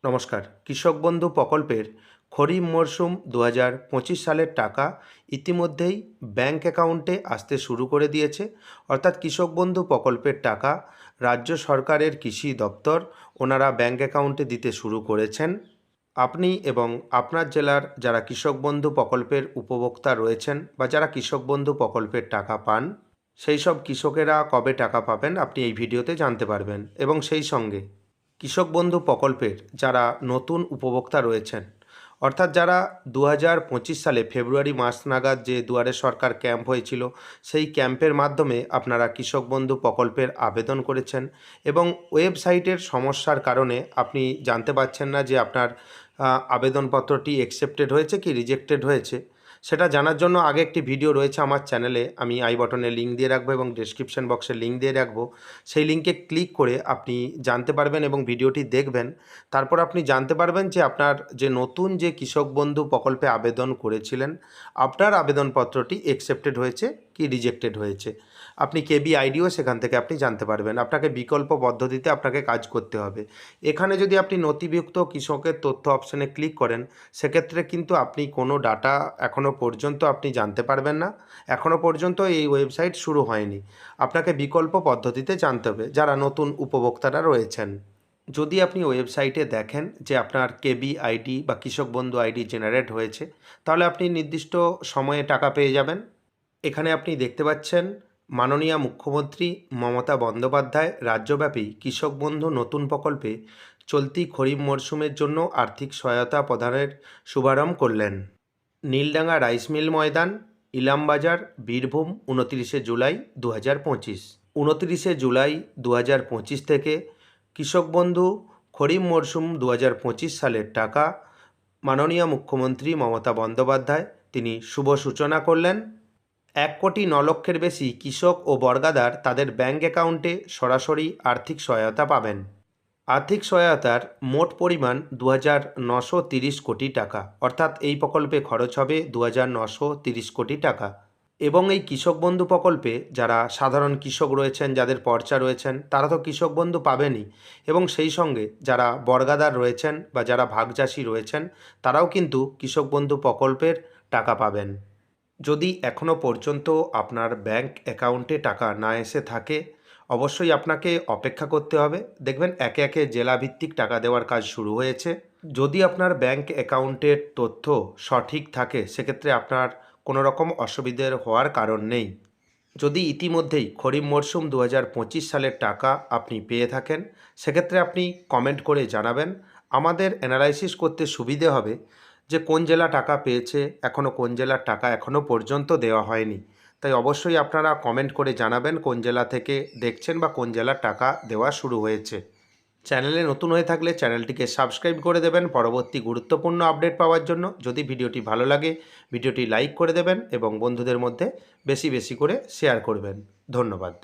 নমস্কার। কৃষক বন্ধু প্রকল্পের খরিফ মরশুম 2025 সালের টাকা ইতিমধ্যেই ব্যাংক অ্যাকাউন্টে আসতে শুরু করে দিয়েছে। অর্থাৎ কৃষক বন্ধু প্রকল্পের টাকা রাজ্য সরকারের কৃষি দপ্তর ওনারা ব্যাংক অ্যাকাউন্টে দিতে শুরু করেছেন। আপনি এবং আপনার জেলার যারা কৃষক বন্ধু প্রকল্পের উপভোক্তা রয়েছেন বা যারা কৃষক বন্ধু প্রকল্পের টাকা পান, সেই সব কৃষকেরা কবে টাকা পাবেন আপনি এই ভিডিওতে জানতে পারবেন। এবং সেই সঙ্গে কৃষক বন্ধু প্রকল্পের যারা নতুন উপভোক্তা রয়েছেন, অর্থাৎ যারা 2025 সালে ফেব্রুয়ারি মাস নাগাদ যে দুয়ারে সরকার ক্যাম্প হয়েছিল, সেই ক্যাম্পের মাধ্যমে আপনারা কৃষক বন্ধু প্রকল্পের আবেদন করেছেন এবং ওয়েবসাইটের সমস্যার কারণে আপনি জানতে পারছেন না যে আপনার আবেদনপত্রটি অ্যাকসেপ্টেড হয়েছে কি রিজেক্টেড হয়েছে। সেটা জানার জন্য আগে একটি ভিডিও রয়েছে আমার চ্যানেলে, আমি আই বটনে লিঙ্ক দিয়ে রাখবো এবং ডেসক্রিপশন বক্সে লিঙ্ক দিয়ে রাখবো। সেই লিঙ্কে ক্লিক করে আপনি জানতে পারবেন এবং ভিডিওটি দেখবেন। তারপর আপনি জানতে পারবেন যে আপনার যে নতুন যে কৃষক বন্ধু প্রকল্পে আবেদন করেছিলেন, আপনার আবেদনপত্রটি অ্যাকসেপ্টেড হয়েছে কি রিজেক্টেড হয়েছে। আপনি কেবি আইডিও সেখান থেকে আপনি জানতে পারবেন। আপনাকে বিকল্প পদ্ধতিতে আপনাকে কাজ করতে হবে। এখানে যদি আপনি নথিভুক্ত কৃষকের তথ্য অপশানে ক্লিক করেন, সেক্ষেত্রে কিন্তু আপনি কোনো ডাটা এখনও পর্যন্ত আপনি জানতে পারবেন না। এখনও পর্যন্ত এই ওয়েবসাইট শুরু হয়নি। আপনাকে বিকল্প পদ্ধতিতে জানতে হবে যারা নতুন উপভোক্তারা রয়েছেন। যদি আপনি ওয়েবসাইটে দেখেন যে আপনার কেবি আইডি বা কৃষক বন্ধু আইডি জেনারেট হয়েছে, তাহলে আপনি নির্দিষ্ট সময়ে টাকা পেয়ে যাবেন। এখানে আপনি দেখতে পাচ্ছেন মাননীয় মুখ্যমন্ত্রী মমতা বন্দ্যোপাধ্যায় রাজ্যব্যাপী কৃষক বন্ধু নতুন প্রকল্পে চলতি খরিফ মরশুমের জন্য আর্থিক সহায়তা প্রদানের শুভারম্ভ করলেন। নীলডাঙ্গা রাইস মিল ময়দান, ইলামবাজার, বীরভূম, 29শে জুলাই 2025। 29শে জুলাই 2025 থেকে কৃষক বন্ধু খরিফ মরশুম 2025 সালের টাকা মাননীয় মুখ্যমন্ত্রী মমতা বন্দ্যোপাধ্যায় তিনি শুভ সূচনা করলেন। 1,09 লক্ষের বেশি কৃষক ও বর্গাদার তাদের ব্যাংক অ্যাকাউন্টে সরাসরি আর্থিক সহায়তা পাবেন। আর্থিক সহায়তার মোট পরিমাণ 2,930 কোটি টাকা, অর্থাৎ এই প্রকল্পে খরচ হবে 2,930 কোটি টাকা। এবং এই কৃষক বন্ধু প্রকল্পে যারা সাধারণ কৃষক রয়েছেন, যাদের পর্চা রয়েছেন, তারা তো কৃষক বন্ধু পাবেনই এবং সেই সঙ্গে যারা বর্গাদার রয়েছেন বা যারা ভাগচাষি রয়েছেন, তারাও কিন্তু কৃষক বন্ধু প্রকল্পের টাকা পাবেন। যদি এখনও পর্যন্ত আপনার ব্যাংক অ্যাকাউন্টে টাকা না এসে থাকে, অবশ্যই আপনাকে অপেক্ষা করতে হবে। দেখবেন একে একে জেলাভিত্তিক টাকা দেওয়ার কাজ শুরু হয়েছে। যদি আপনার ব্যাংক অ্যাকাউন্টের তথ্য সঠিক থাকে, সেক্ষেত্রে আপনার কোনো রকম অসুবিধের হওয়ার কারণ নেই। যদি ইতিমধ্যেই খরিফ মরশুম 2025 সালের টাকা আপনি পেয়ে থাকেন, সেক্ষেত্রে আপনি কমেন্ট করে জানাবেন। আমাদের অ্যানালাইসিস করতে সুবিধে হবে যে কোন জেলা টাকা পেয়েছে, এখনও কোন জেলার টাকা এখনও পর্যন্ত দেওয়া হয়নি। তাই অবশ্যই আপনারা কমেন্ট করে জানাবেন কোন জেলা থেকে দেখছেন বা কোন জেলার টাকা দেওয়া শুরু হয়েছে। চ্যানেলে নতুন হয়ে থাকলে চ্যানেলটিকে সাবস্ক্রাইব করে দেবেন পরবর্তী গুরুত্বপূর্ণ আপডেট পাওয়ার জন্য। যদি ভিডিওটি ভালো লাগে, ভিডিওটি লাইক করে দেবেন এবং বন্ধুদের মধ্যে বেশি বেশি করে শেয়ার করবেন। ধন্যবাদ।